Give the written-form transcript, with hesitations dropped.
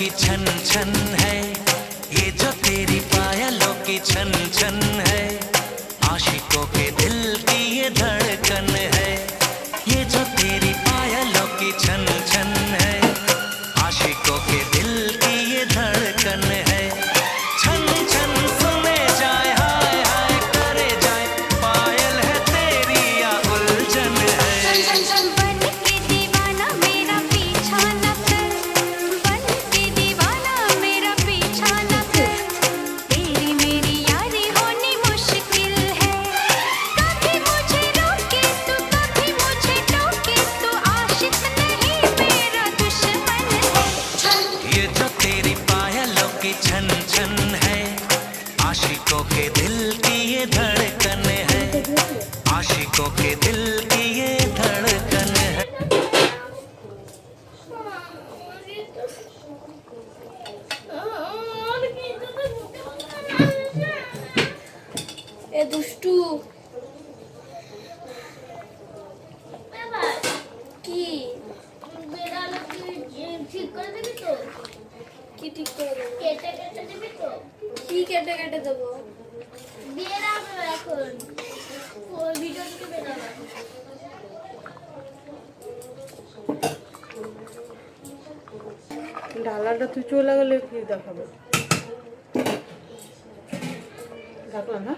की छन छन है, ये जो तेरी पायलों की छन छन है, आशिकों के दिल की ये धड़कन है। ये जो तेरी पायलों की छन छन है, आशिकों के दिल की ये धड़कन है। छन छन सुने जाए, हाय हाय करे जाए, पायल है तेरी या उलझन है। छन छन बन के दीवाना मेरा पीछा न कर, बन के दीवाना मेरा पीछा न कर। तेरी मेरी यारी होनी मुश्किल है, कभी मुझे रोके तू कभी मुझे टोके तू, आशिक नहीं मेरा दुश्मन है। ये जो तेरी पायलों की छन छन है, आशिकों के दिल की ये धड़कन है, आशिकों के दिल की ये धड़कन है। এ দুষ্টু কি ঠিক করে দিবি তো? কি ঠিক করে দেবো? কেটে কেটে দিবি তো? কি কেটে কেটে দেবো? দিয়ে রাখবো এখন, ওই ভিডিও থেকে বেরোবে। ডালাটা তুই চলে গেলে কি দেখাবে? দেখলাম না।